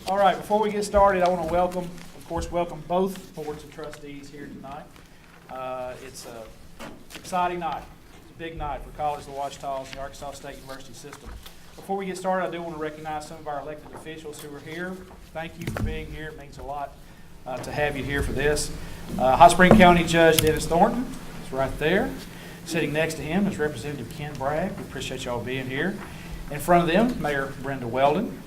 All right, before we get started, I want to welcome both boards of trustees here tonight. It's an exciting night. It's a big night for College of the Ouachitas and the Arkansas State University System. Before we get started, I do want to recognize some of our elected officials who are here. Thank you for being here. It means a lot to have you here for this. Hot Spring County Judge Dennis Thornton is right there. Sitting next to him is Representative Ken Bragg. We appreciate y'all being here. In front of them, Mayor Brenda Weldon.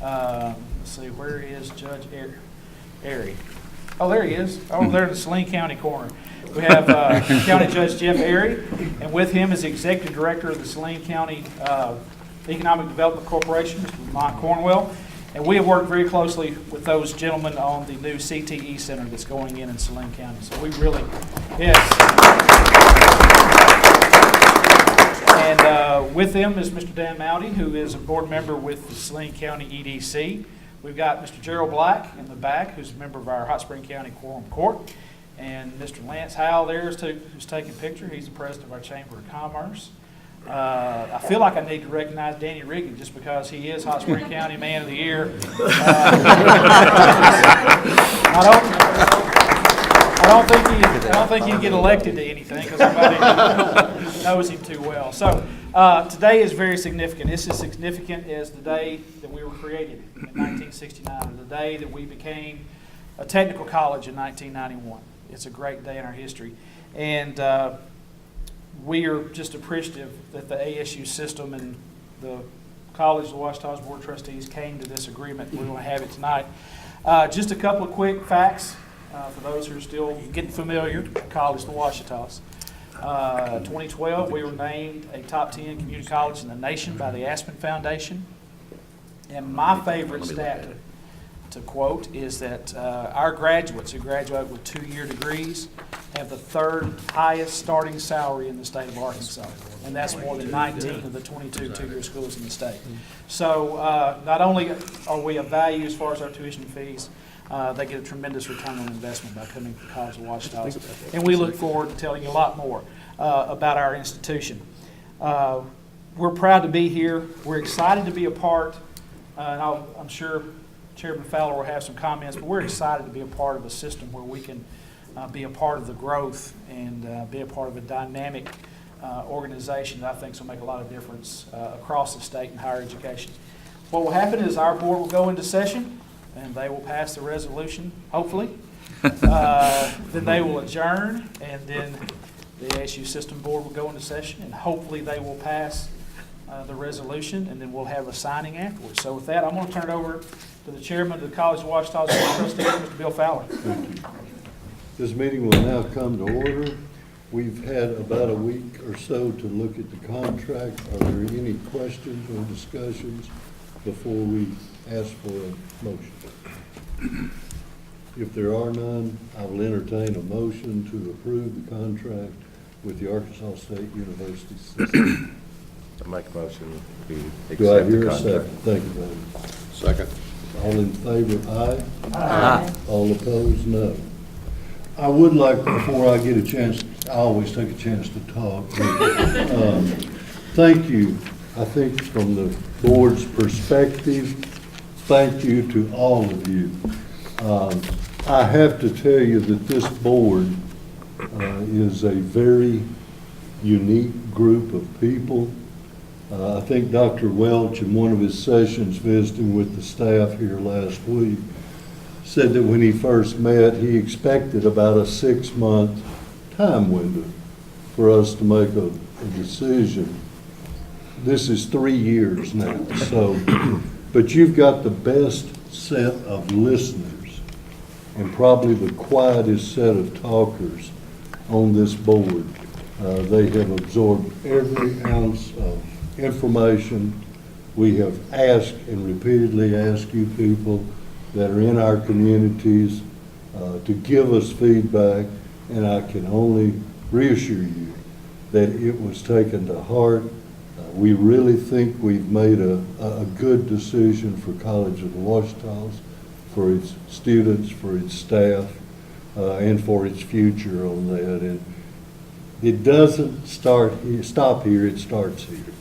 Let's see, where is Judge Airy? Oh, there he is. Over there in the Saline County corner. We have County Judge Jeff Airy, and with him is the Executive Director of the Saline County Economic Development Corporation, Mr. Mike Cornwell. And we have worked very closely with those gentlemen on the new CTE Center that's going in Saline County. So we really, yes. And with them is Mr. Dan Mowdy, who is a board member with the Saline County EDC. We've got Mr. Gerald Black in the back, who's a member of our Hot Spring County Quorum Court. And Mr. Lance Howell there who's taking a picture. He's the president of our Chamber of Commerce. I feel like I need to recognize Danny Riggin just because he is Hot Spring County Man of the Year. I don't think he'd get elected to anything because everybody knows him too well. So today is very significant. This is significant as the day that we were created in 1969, or the day that we became a technical college in 1991. It's a great day in our history. And we are just appreciative that the ASU system and the College of the Ouachitas Board of Trustees came to this agreement. We're going to have it tonight. Just a couple of quick facts for those who are still getting familiar with College of the Ouachitas. 2012, we were named a top 10 community college in the nation by the Aspen Foundation. And my favorite stat to quote is that our graduates who graduate with 2-year degrees have the third highest starting salary in the state of Arkansas, and that's more than 19 of the 22 two-year schools in the state. So not only are we of value as far as our tuition fees, they get a tremendous return on investment by coming to College of the Ouachitas, and we look forward to telling you a lot more about our institution. We're proud to be here. We're excited to be a part, and I'm sure Chairman Fowler will have some comments, but we're excited to be a part of a system where we can be a part of the growth and be a part of a dynamic organization that I think will make a lot of difference across the state in higher education. What will happen is our board will go into session and they will pass the resolution, hopefully. Then they will adjourn, and then the ASU System Board will go into session, and hopefully they will pass the resolution, and then we'll have a signing afterwards. So with that, I'm going to turn it over to the chairman of the College of the Ouachitas Board of Trustees, Mr. Bill Fowler. This meeting will now come to order. We've had about a week or so to look at the contract. Are there any questions or discussions before we ask for a motion? If there are none, I will entertain a motion to approve the contract with the Arkansas State University System. I make a motion to accept Do I the hear a contract. second? Thank you, buddy. Second. All in favor, aye. Aye. All opposed, no. I would like, before I get a chance, I always take a chance to talk. Thank you. I think from the board's perspective, thank you to all of you. I have to tell you that this board is a very unique group of people. I think Dr. Welch, in one of his sessions visiting with the staff here last week, said that when he first met, he expected about a 6-month time window for us to make a decision. This is 3 years now, so, but you've got the best set of listeners and probably the quietest set of talkers on this board. They have absorbed every ounce of information. We have asked and repeatedly asked you people that are in our communities to give us feedback, and I can only reassure you that it was taken to heart. We really think we've made a good decision for College of the Ouachitas, for its students, for its staff, and for its future on that. And it doesn't stop here, it starts here.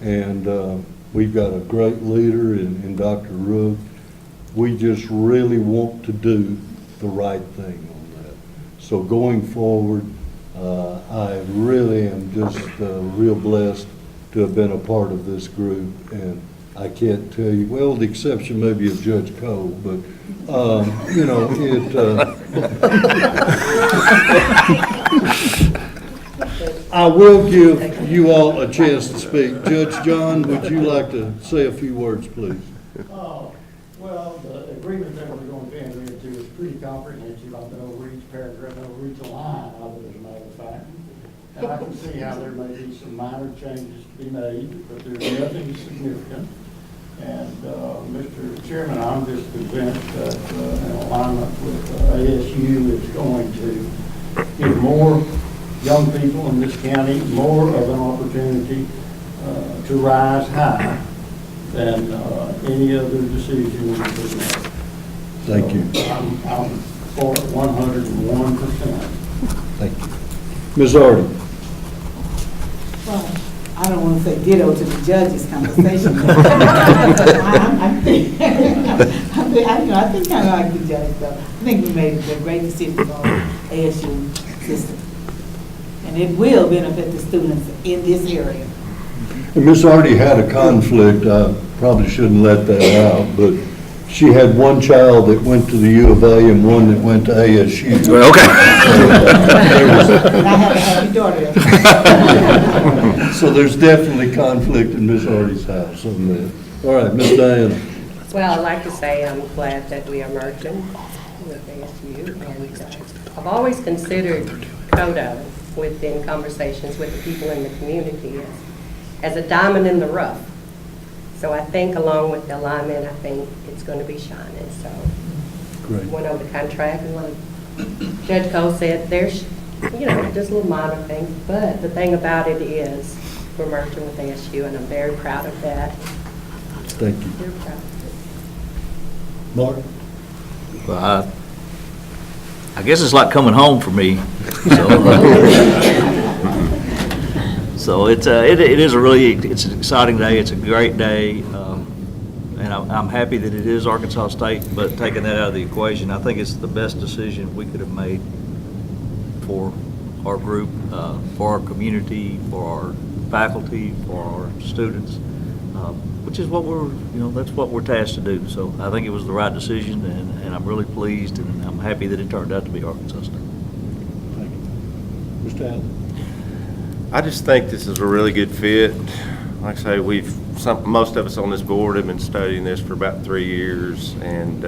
And we've got a great leader in Dr. Rook. We just really want to do the right thing on that. So going forward, I really am just real blessed to have been a part of this group, and I can't tell you, well, the exception maybe of Judge Cole, but, you know, I will give you all a chance to speak. Judge John, would you like to say a few words, please? Well, the agreement that we're going to enter into is pretty comprehensive. I've been over each paragraph, over each line of it, as a matter of fact. And I can see how there may be some minor changes to be made, but there's nothing significant. And, Mr. Chairman, I'm just convinced that in alignment with ASU is going to give more young people in this county more of an opportunity to rise high than any other decision we could make. Thank you. So I'm for it 101%. Thank you. Ms. Hardy. Well, I don't want to say ditto to the judge's conversation. I think kind of like the judge, though. I think we made a great decision on ASU system. And it will benefit the students in this area. And Ms. Hardy had a conflict, I probably shouldn't let that out, but she had one child that went to the U of A and one that went to ASU. Well, okay. And I have a happy daughter. So there's definitely conflict in Ms. Hardy's house on that. All right, Ms. Diana. Well, I'd like to say I'm glad that we are merging with ASU, and I've always considered COTO within conversations with the people in the community as a diamond in the rough. So I think along with the alignment, I think it's going to be shining. So Great. went over the contract, and like Judge Cole said, there's, you know, just little minor things, but the thing about it is we're merging with ASU, and I'm very proud of that. Thank you. Very proud of it. Mark? Well, I guess it's like coming home for me. So it is it's an exciting day. It's a great day, and I'm happy that it is Arkansas State. But taking that out of the equation, I think it's the best decision we could have made for our group, for our community, for our faculty, for our students, which is what that's what we're tasked to do. So I think it was the right decision, and I'm really pleased, and I'm happy that it turned out to be Arkansas State. Thank you. Mr. Allen? I just think this is a really good fit. Like I say, most of us on this board have been studying this for about 3 years, and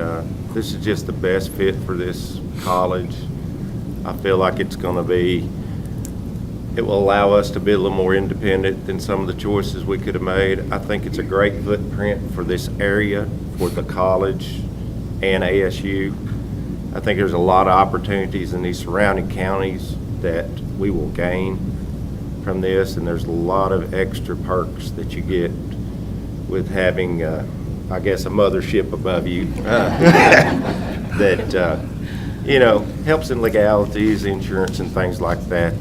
this is just the best fit for this college. I feel like it will allow us to be a little more independent than some of the choices we could have made. I think it's a great footprint for this area, for the college and ASU. I think there's a lot of opportunities in these surrounding counties that we will gain from this, and there's a lot of extra perks that you get with having, I guess, a mothership above you that, helps in legalities, insurance, and things like that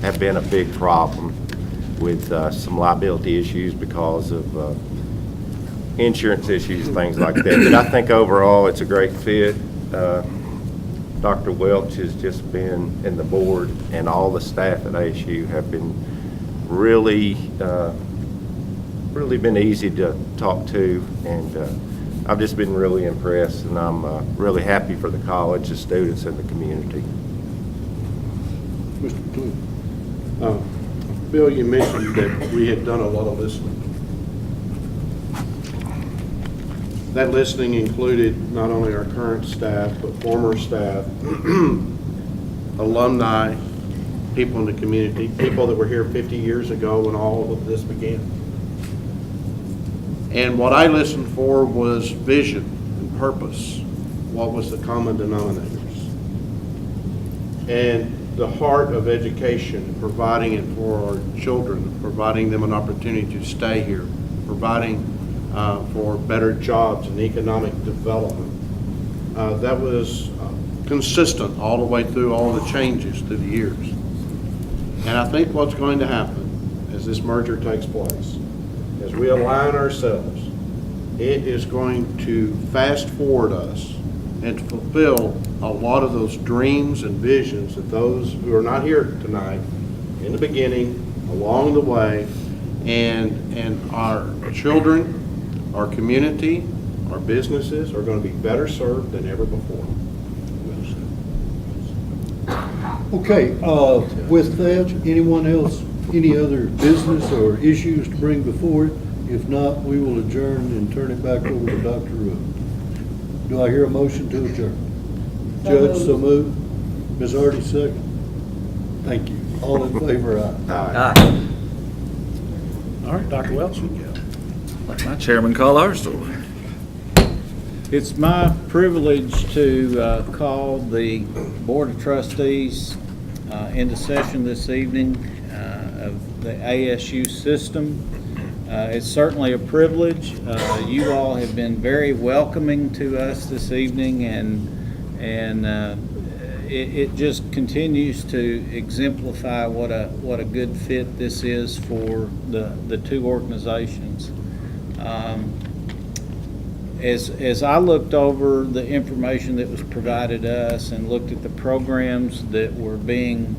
have been a big problem with some liability issues because of insurance issues, things like that. But I think overall it's a great fit. Dr. Welch has just been, and the board and all the staff at ASU have been really been easy to talk to, and I've just been really impressed, and I'm really happy for the college, the students, and the community. Mr. Clue? Bill, you mentioned that we had done a lot of listening. That listening included not only our current staff, but former staff, alumni, people in the community, people that were here 50 years ago when all of this began. And what I listened for was vision and purpose. What was the common denominators? And the heart of education, providing it for our children, providing them an opportunity to stay here, providing for better jobs and economic development. That was consistent all the way through all the changes through the years. And I think what's going to happen as this merger takes place, as we align ourselves it is going to fast forward us and to fulfill a lot of those dreams and visions that those who are not here tonight, in the beginning, along the way, and our children, our community, our businesses are going to be better served than ever before. Okay, with that, anyone else, any other business or issues to bring before it? If not, we will adjourn and turn it back over to Dr. Rook. Do I hear a motion to adjourn? Judge, so moved. Ms. Hardy, second. Thank you. All in favor, aye. All right, Dr. Welch, you go. Let my chairman call our story. It's my privilege to call the Board of Trustees into session this evening of the ASU system. It's certainly a privilege. You all have been very welcoming to us this evening, and it just continues to exemplify what a good fit this is for the two organizations. As I looked over the information that was provided us and looked at the programs that were being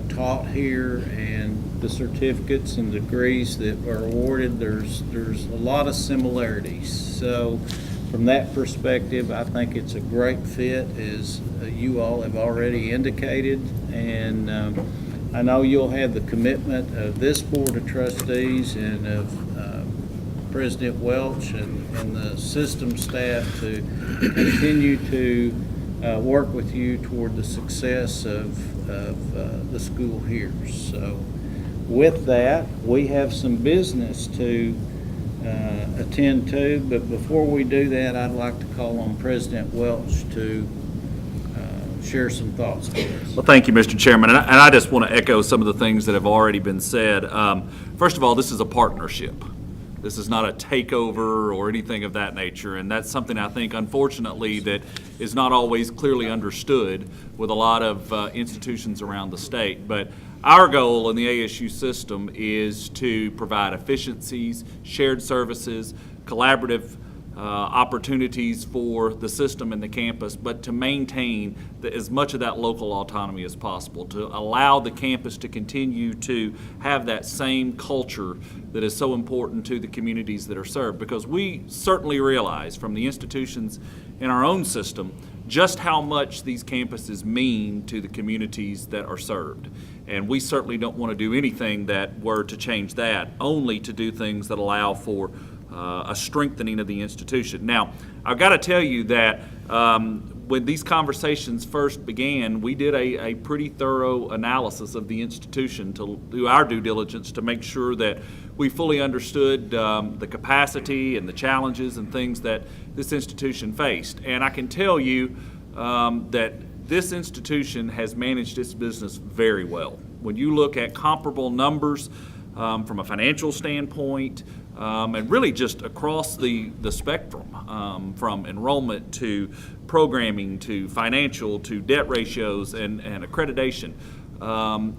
taught here and the certificates and degrees that are awarded, there's a lot of similarities. So from that perspective, I think it's a great fit, as you all have already indicated, and I know you'll have the commitment of this Board of Trustees and of President Welch and the system staff to continue to work with you toward the success of the school here. So with that, we have some business to attend to, but before we do that, I'd like to call on President Welch to share some thoughts with us. Well, thank you, Mr. Chairman, and I just want to echo some of the things that have already been said. First of all, this is a partnership. This is not a takeover or anything of that nature, and that's something I think, unfortunately, that is not always clearly understood with a lot of institutions around the state. But our goal in the ASU system is to provide efficiencies, shared services, collaborative opportunities for the system and the campus, but to maintain as much of that local autonomy as possible, to allow the campus to continue to have that same culture that is so important to the communities that are served. Because we certainly realize from the institutions in our own system just how much these campuses mean to the communities that are served. And we certainly don't want to do anything that were to change that, only to do things that allow for a strengthening of the institution. Now, I've got to tell you that when these conversations first began, we did a pretty thorough analysis of the institution to do our due diligence to make sure that we fully understood the capacity and the challenges and things that this institution faced. And I can tell you that this institution has managed its business very well. When you look at comparable numbers from a financial standpoint, and really just across the spectrum, from enrollment to programming to financial to debt ratios and accreditation,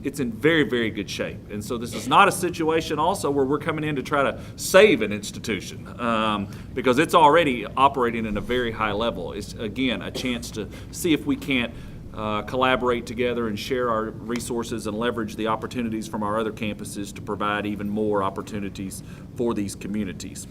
it's in very, very good shape. And so this is not a situation also where we're coming in to try to save an institution, because it's already operating at a very high level. It's, again, a chance to see if we can't collaborate together and share our resources and leverage the opportunities from our other campuses to provide even more opportunities for these communities.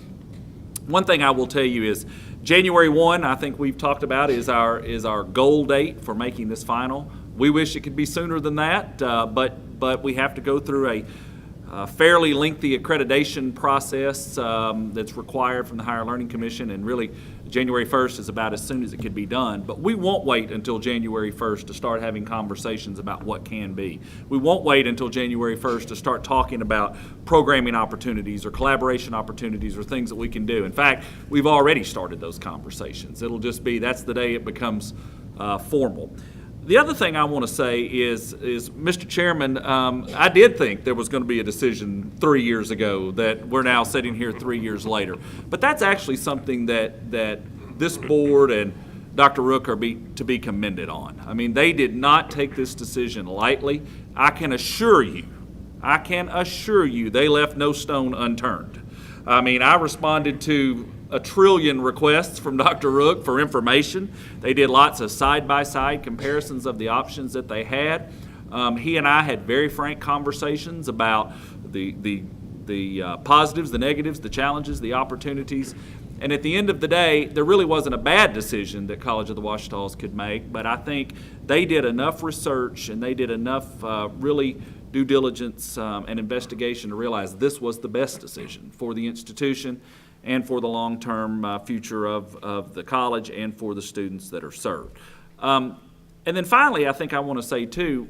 One thing I will tell you is January 1, I think we've talked about, is our goal date for making this final. We wish it could be sooner than that, but we have to go through a fairly lengthy accreditation process that's required from the Higher Learning Commission, and really January 1st is about as soon as it could be done. But we won't wait until January 1st to start having conversations about what can be. We won't wait until January 1st to start talking about programming opportunities or collaboration opportunities or things that we can do. In fact, we've already started those conversations. It'll just be, that's the day it becomes formal. The other thing I want to say is Mr. Chairman, I did think there was going to be a decision 3 years ago that we're now sitting here 3 years later. But that's actually something that this board and Dr. Rook are to be commended on. I mean, they did not take this decision lightly. I can assure you they left no stone unturned. I mean, I responded to a trillion requests from Dr. Rook for information. They did lots of side-by-side comparisons of the options that they had. He and I had very frank conversations about the positives, the negatives, the challenges, the opportunities. And at the end of the day, there really wasn't a bad decision that College of the Ouachitas could make, but I think they did enough research and they did enough really due diligence and investigation to realize this was the best decision for the institution and for the long-term future of the college and for the students that are served. And then finally, I think I want to say too,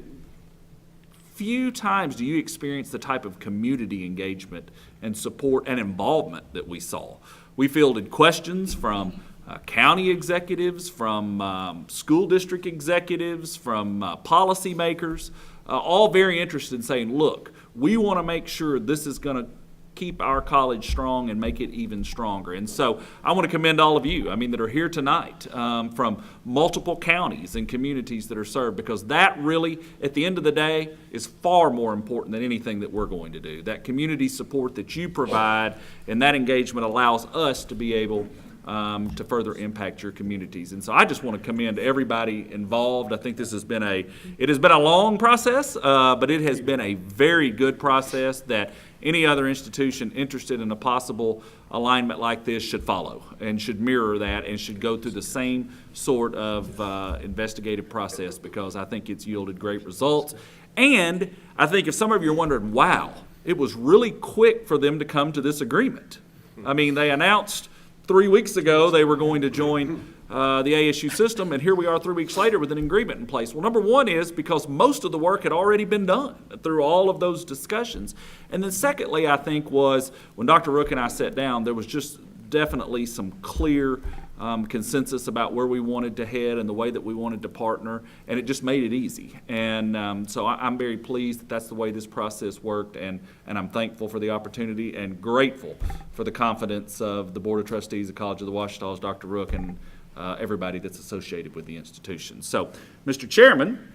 few times do you experience the type of community engagement and support and involvement that we saw. We fielded questions from county executives, from school district executives, from policymakers, all very interested in saying, look, we want to make sure this is going to keep our college strong and make it even stronger. And so I want to commend all of you, that are here tonight from multiple counties and communities that are served, because that really, at the end of the day, is far more important than anything that we're going to do. That community support that you provide and that engagement allows us to be able to further impact your communities. And so I just want to commend everybody involved. I think this has been it has been a long process, but it has been a very good process that any other institution interested in a possible alignment like this should follow and should mirror that and should go through the same sort of investigative process, because I think it's yielded great results. And I think if some of you are wondering, wow, it was really quick for them to come to this agreement. They announced 3 weeks ago they were going to join the ASU system, and here we are 3 weeks later with an agreement in place. Well, number one is because most of the work had already been done through all of those discussions. And then secondly, I think, was when Dr. Rook and I sat down, there was just definitely some clear consensus about where we wanted to head and the way that we wanted to partner, and it just made it easy. And so I'm very pleased that that's the way this process worked, and I'm thankful for the opportunity and grateful for the confidence of the Board of Trustees of College of the Ouachitas, Dr. Rook, and everybody that's associated with the institution. So, Mr. Chairman,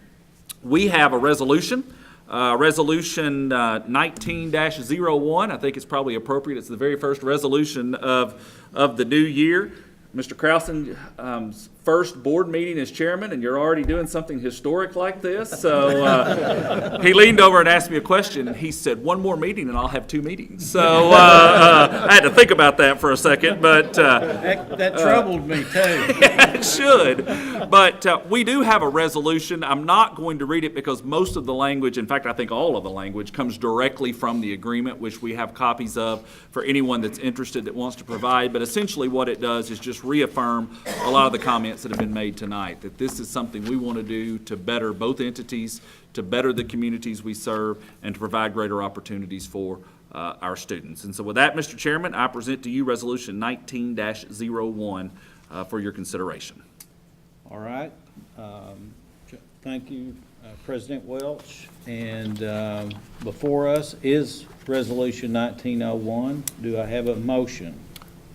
we have a resolution. Resolution 19-01. I think it's probably appropriate. It's the very first resolution of the new year. Mr. Krausen's first board meeting as chairman, and you're already doing something historic like this. So he leaned over and asked me a question, and he said, one more meeting and I'll have 2 meetings. So I had to think about that for a second, but that troubled me too. It should. But we do have a resolution. I'm not going to read it because most of the language, in fact, I think all of the language, comes directly from the agreement, which we have copies of for anyone that's interested that wants to provide. But essentially what it does is just reaffirm a lot of the comments that have been made tonight, that this is something we want to do to better both entities, to better the communities we serve, and to provide greater opportunities for our students. And so with that, Mr. Chairman, I present to you Resolution 19-01 for your consideration. All right. Thank you, President Welch. And before us is Resolution 1901. Do I have a motion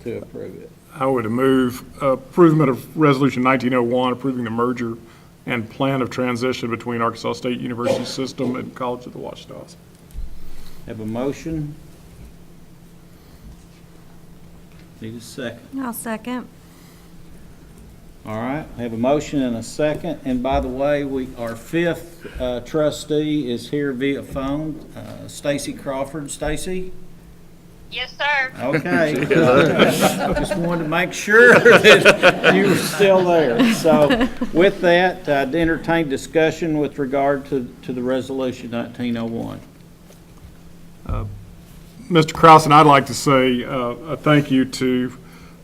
to approve it? I would move approval of Resolution 1901, approving the merger and plan of transition between Arkansas State University System and College of the Ouachitas. Have a motion? Need a second. I'll second. All right, I have a motion and a second. And by the way, our fifth trustee is here via phone, Stacy Crawford. Stacy? Yes, sir. Okay. Just wanted to make sure that you were still there. So with that, I'd entertain discussion with regard to the resolution 1901. Mr. Krausen, I'd like to say a thank you to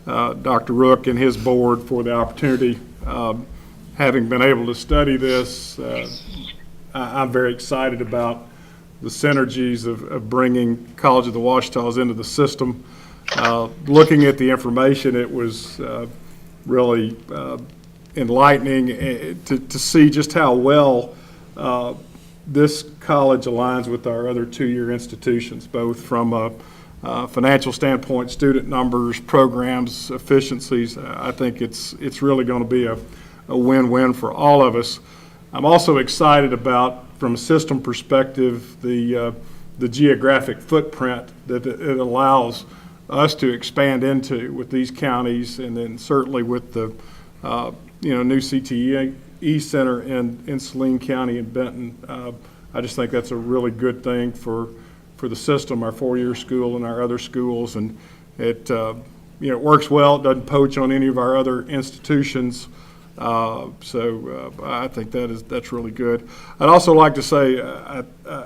Dr. Rook and his board for the opportunity. Having been able to study this, I'm very excited about the synergies of bringing College of the Ouachitas into the system. Looking at the information, it was really enlightening to see just how well this college aligns with our other two-year institutions, both from a financial standpoint, student numbers, programs, efficiencies. I think it's really going to be a win-win for all of us. I'm also excited about, from a system perspective, the geographic footprint that it allows us to expand into with these counties, and then certainly with the, new CTE center in Saline County and Benton. I just think that's a really good thing for the system, our four-year school and our other schools, and it, it works well. It doesn't poach on any of our other institutions. So I think that's really good. I'd also like to say I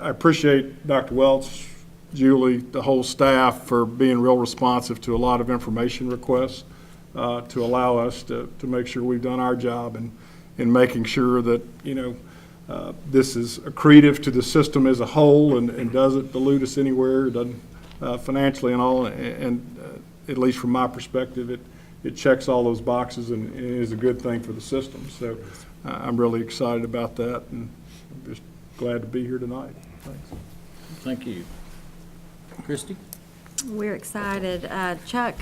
appreciate Dr. Welch, Julie, the whole staff for being real responsive to a lot of information requests to allow us to make sure we've done our job in making sure that, this is accretive to the system as a whole and doesn't dilute us anywhere, doesn't financially and all, and at least from my perspective, it checks all those boxes and is a good thing for the system. So I'm really excited about that, and I'm just glad to be here tonight. Thanks. Thank you. Christy? We're excited. Chuck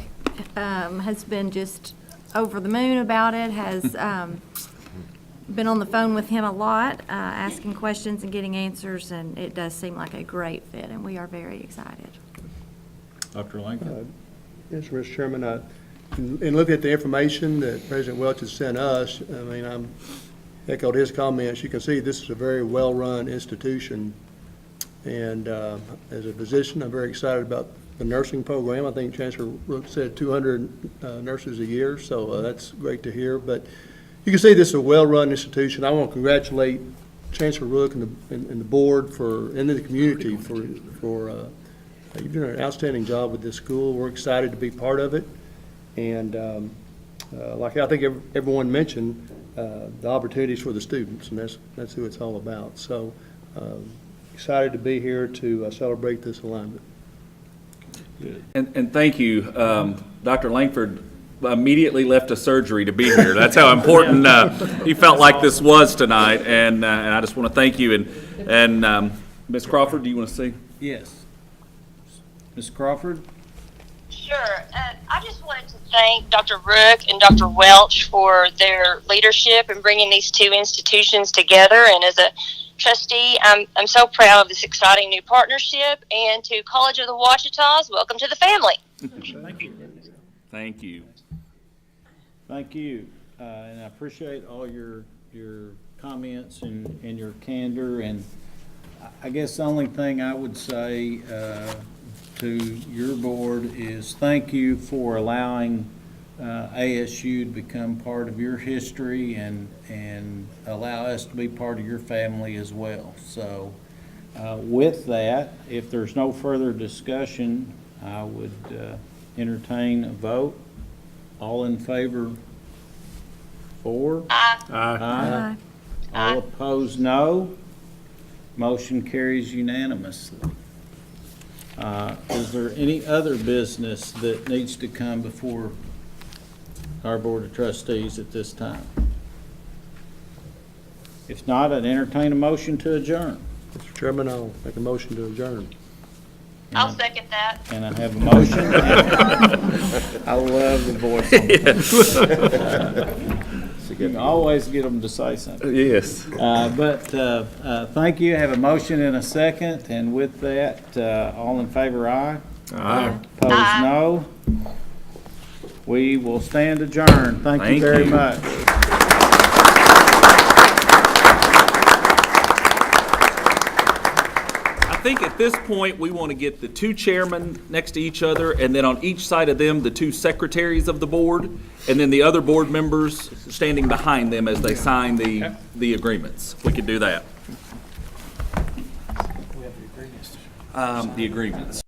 has been just over the moon about it, has been on the phone with him a lot, asking questions and getting answers, and it does seem like a great fit, and we are very excited. Dr. Lincoln? Yes, Mr. Chairman, in looking at the information that President Welch has sent us, I mean, I'm echoed his comments. You can see this is a very well-run institution, and as a physician, I'm very excited about the nursing program. I think Chancellor Rook said 200 nurses a year, so that's great to hear. But you can see this is a well-run institution. I want to congratulate Chancellor Rook and the board and the community for you've done an outstanding job with this school. We're excited to be part of it. And like I think everyone mentioned, the opportunities for the students, and that's who it's all about. So excited to be here to celebrate this alignment. And thank you. Dr. Langford immediately left a surgery to be here. That's how important he felt like this was tonight. And I just want to thank you. And Ms. Crawford, do you want to say? Yes. Ms. Crawford? Sure. I just wanted to thank Dr. Rook and Dr. Welch for their leadership in bringing these two institutions together. And as a trustee, I'm so proud of this exciting new partnership. And to College of the Ouachitas, welcome to the family. Thank you. Thank you. Thank you. And I appreciate all your comments and your candor. And I guess the only thing I would say to your board is thank you for allowing ASU to become part of your history and allow us to be part of your family as well. So with that, if there's no further discussion, I would entertain a vote. All in favor? 4? Aye. All opposed, no. Motion carries unanimously. Is there any other business that needs to come before our Board of Trustees at this time? If not, I'd entertain a motion to adjourn. Mr. Chairman, I'll make a motion to adjourn. I'll second that. And I have a motion. I love the voice on you can always get them to say something. Yes. But thank you. I have a motion and a second. And with that, all in favor, aye. Aye. Opposed, no. We will stand adjourned. Thank you very much. I think at this point, we want to get the two chairmen next to each other, and then on each side of them, the two secretaries of the board, and then the other board members standing behind them as they sign the agreements. We could do that. We have the agreements. The agreements.